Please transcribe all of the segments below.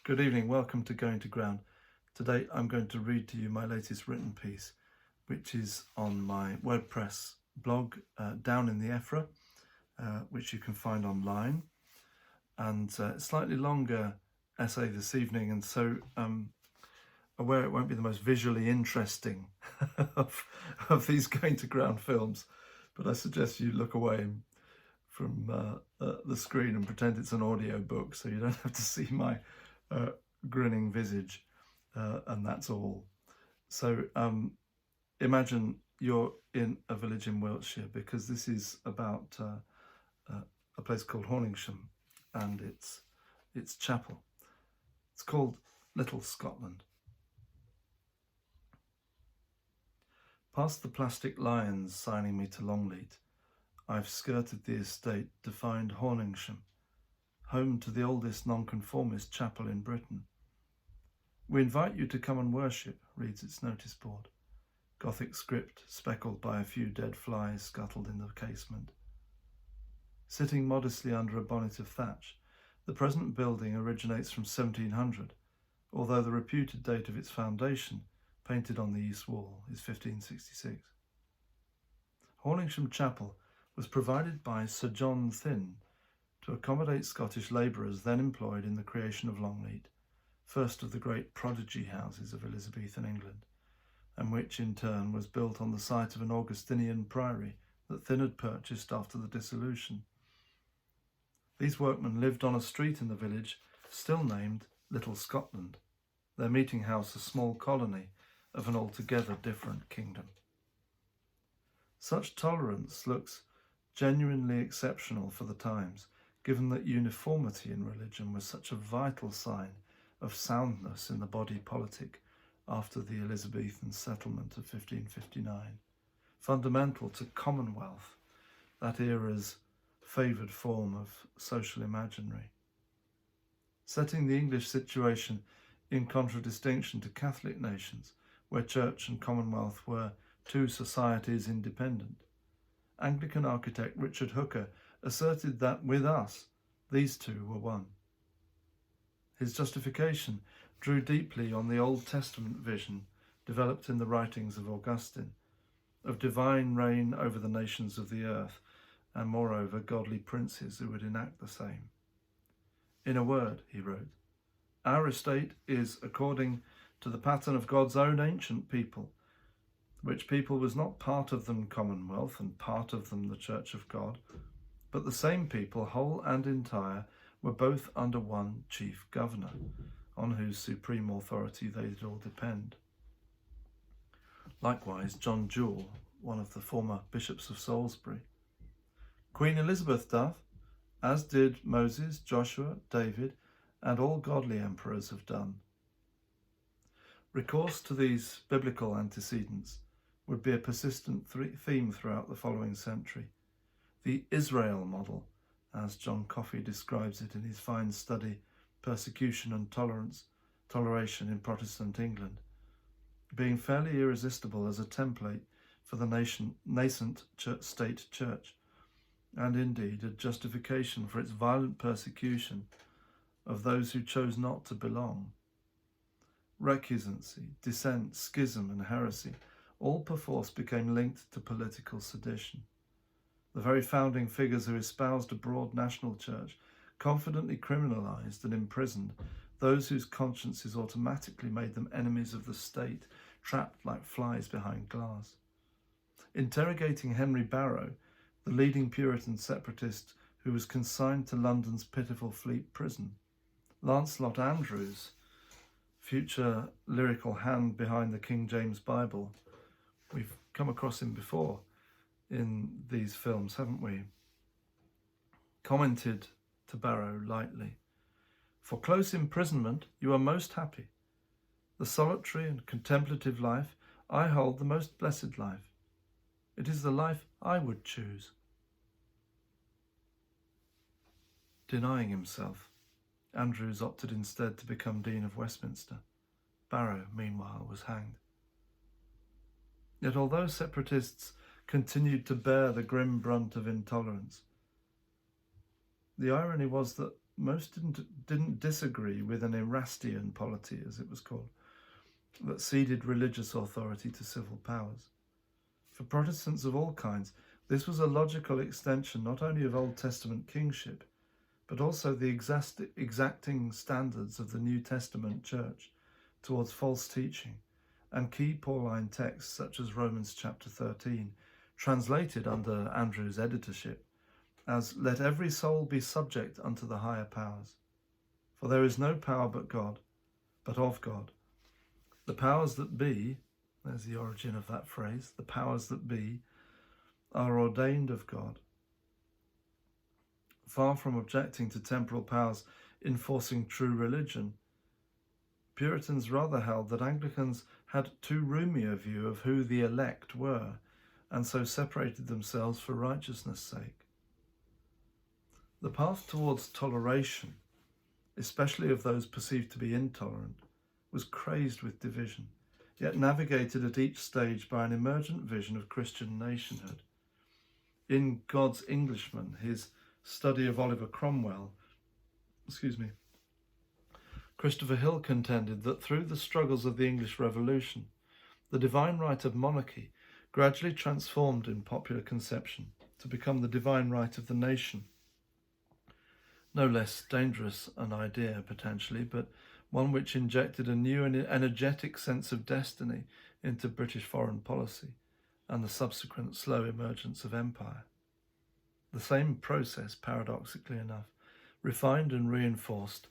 Good evening, welcome to Going to Ground. Today I'm going to read to you my latest written piece, which is on my WordPress blog, Down in the Ephra, which you can find online. And a slightly longer essay this evening, and so aware it won't be the most visually interesting of these Going to Ground films, but I suggest you look away from the screen and pretend it's an audio book, so you don't have to see my grinning visage, and that's all. So imagine you're in a village in Wiltshire, because this is about a place called Horningsham and its chapel. It's called Little Scotland. Past the plastic lions signing me to Longleat, I've skirted the estate to find Horningsham, home to the oldest nonconformist chapel in Britain. We invite you to come and worship, reads its notice board, Gothic script speckled by a few dead flies scuttled in the casement. Sitting modestly under a bonnet of thatch, the present building originates from 1700, although the reputed date of its foundation, painted on the east wall, is 1566. Horningsham Chapel was provided by Sir John Thynne to accommodate Scottish labourers then employed in the creation of Longleat, first of the great prodigy houses of Elizabethan England, and which in turn was built on the site of an Augustinian priory that Thynne had purchased after the dissolution. These workmen lived on a street in the village still named Little Scotland, their meeting house a small colony of an altogether different kingdom. Such tolerance looks genuinely exceptional for the times, given that uniformity in religion was such a vital sign of soundness in the body politic after the Elizabethan settlement of 1559, fundamental to Commonwealth, that era's favoured form of social imaginary. Setting the English situation in contradistinction to Catholic nations, where Church and Commonwealth were two societies independent, Anglican architect Richard Hooker asserted that with us, these two were one. His justification drew deeply on the Old Testament vision developed in the writings of Augustine, of divine reign over the nations of the earth, and moreover godly princes who would enact the same. In a word, he wrote, our estate is according to the pattern of God's own ancient people, which people was not part of them Commonwealth and part of them the Church of God, but the same people, whole and entire, were both under one chief governor, on whose supreme authority they did all depend. Likewise, John Jewel, one of the former bishops of Salisbury. Queen Elizabeth doth, as did Moses, Joshua, David, and all godly emperors have done. Recourse to these biblical antecedents would be a persistent theme throughout the following century. The Israel model, as John Coffey describes it in his fine study, Persecution and Toleration in Protestant England, being fairly irresistible as a template for the nascent state church, and indeed a justification for its violent persecution of those who chose not to belong. Recusancy, dissent, schism and heresy all perforce became linked to political sedition. The very founding figures who espoused a broad national church confidently criminalised and imprisoned those whose consciences automatically made them enemies of the state, trapped like flies behind glass. Interrogating Henry Barrow, the leading Puritan separatist who was consigned to London's pitiful Fleet prison, Lancelot Andrewes, future lyrical hand behind the King James Bible, we've come across him before in these films, haven't we? Commented to Barrow lightly, for close imprisonment you are most happy. The solitary and contemplative life I hold the most blessed life. It is the life I would choose. Denying himself, Andrews opted instead to become Dean of Westminster. Barrow, meanwhile, was hanged. Yet although separatists continued to bear the grim brunt of intolerance, the irony was that most didn't disagree with an Erastian polity, as it was called, that ceded religious authority to civil powers. For Protestants of all kinds, this was a logical extension not only of Old Testament kingship, but also the exacting standards of the New Testament church towards false teaching and key Pauline texts such as Romans chapter 13, translated under Andrew's editorship as, "Let every soul be subject unto the higher powers. For there is no power but God, but of God. The powers that be," there's the origin of that phrase, "the powers that be are ordained of God." Far from objecting to temporal powers enforcing true religion, Puritans rather held that Anglicans had too roomy a view of who the elect were, and so separated themselves for righteousness' sake. The path towards toleration, especially of those perceived to be intolerant, was crazed with division, yet navigated at each stage by an emergent vision of Christian nationhood. In God's Englishman, his study of Oliver Cromwell, Christopher Hill contended that through the struggles of the English Revolution, the divine right of monarchy gradually transformed in popular conception to become the divine right of the nation. No less dangerous an idea, potentially, but one which injected a new and energetic sense of destiny into British foreign policy and the subsequent slow emergence of empire. The same process, paradoxically enough, refined and reinforced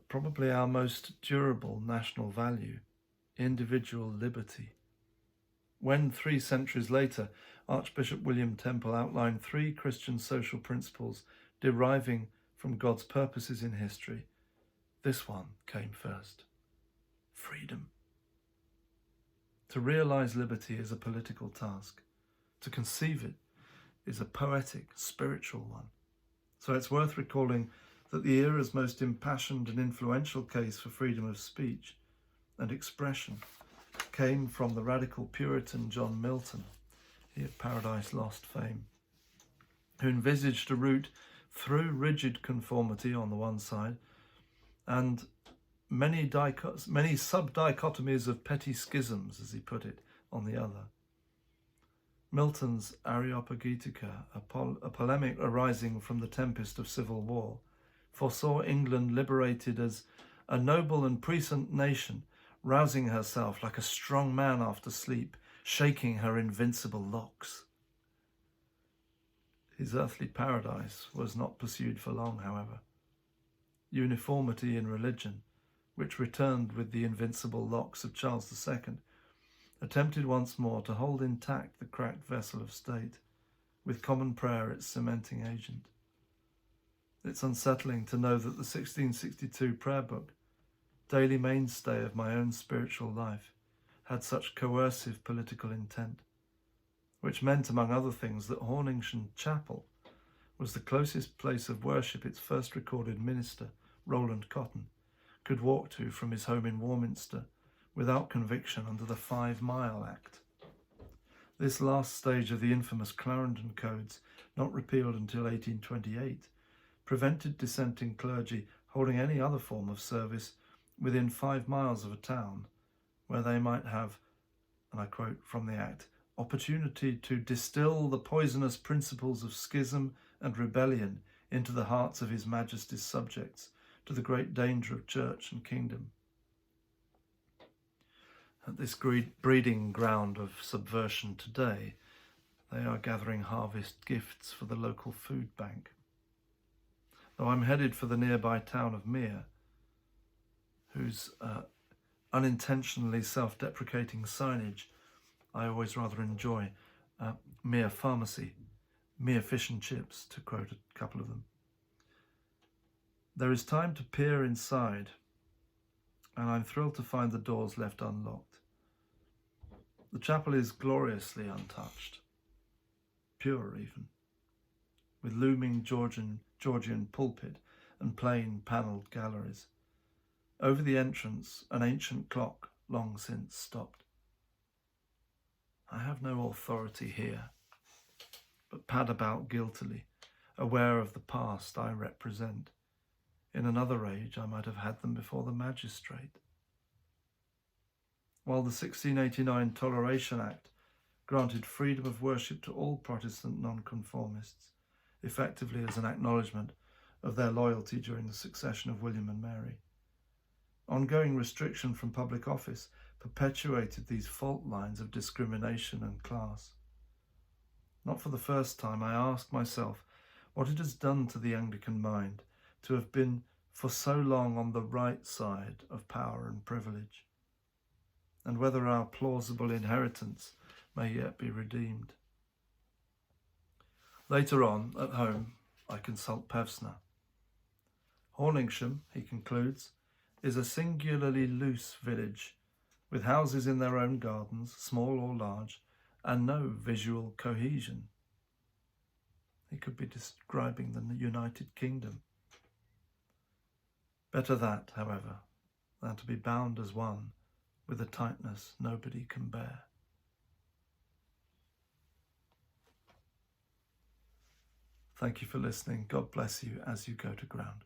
probably our most durable national value, individual liberty. When 3 centuries later, Archbishop William Temple outlined 3 Christian social principles deriving from God's purposes in history, this one came first: freedom. To realize liberty is a political task. To conceive it is a poetic, spiritual one. So it's worth recalling that the era's most impassioned and influential case for freedom of speech and expression came from the radical Puritan John Milton, he of Paradise Lost fame, who envisaged a route through rigid conformity on the one side and many sub-dichotomies of petty schisms, as he put it, on the other. Milton's Areopagitica, a polemic arising from the tempest of civil war, foresaw England liberated as a noble and puissant nation, rousing herself like a strong man after sleep, shaking her invincible locks. His earthly paradise was not pursued for long, however. Uniformity in religion, which returned with the invincible locks of Charles II, attempted once more to hold intact the cracked vessel of state, with common prayer its cementing agent. It's unsettling to know that the 1662 prayer book, daily mainstay of my own spiritual life, had such coercive political intent, which meant, among other things, that Horningsham Chapel was the closest place of worship its first recorded minister, Roland Cotton, could walk to from his home in Warminster without conviction under the 5 Mile Act. This last stage of the infamous Clarendon Codes, not repealed until 1828, prevented dissenting clergy holding any other form of service within 5 miles of a town where they might have, and I quote from the Act, opportunity to distill the poisonous principles of schism and rebellion into the hearts of His Majesty's subjects, to the great danger of church and kingdom. At this breeding ground of subversion today, they are gathering harvest gifts for the local food bank. Though I'm headed for the nearby town of Mere, whose unintentionally self-deprecating signage I always rather enjoy, Mere Pharmacy, Mere Fish and Chips, to quote a couple of them. There is time to peer inside, and I'm thrilled to find the doors left unlocked. The chapel is gloriously untouched, pure even, with looming Georgian pulpit and plain panelled galleries. Over the entrance, an ancient clock long since stopped. I have no authority here, but pad about guiltily, aware of the past I represent, In another age, I might have had them before the magistrate. While the 1689 Toleration Act granted freedom of worship to all Protestant nonconformists, effectively as an acknowledgement of their loyalty during the succession of William and Mary, ongoing restriction from public office perpetuated these fault lines of discrimination and class. Not for the first time, I ask myself what it has done to the Anglican mind to have been for so long on the right side of power and privilege, and whether our plausible inheritance may yet be redeemed. Later on, at home, I consult Pevsner. Horningsham, he concludes, is a singularly loose village, with houses in their own gardens, small or large, and no visual cohesion. He could be describing the United Kingdom. Better that, however, than to be bound as one with a tightness nobody can bear. Thank you for listening. God bless you as you go to ground.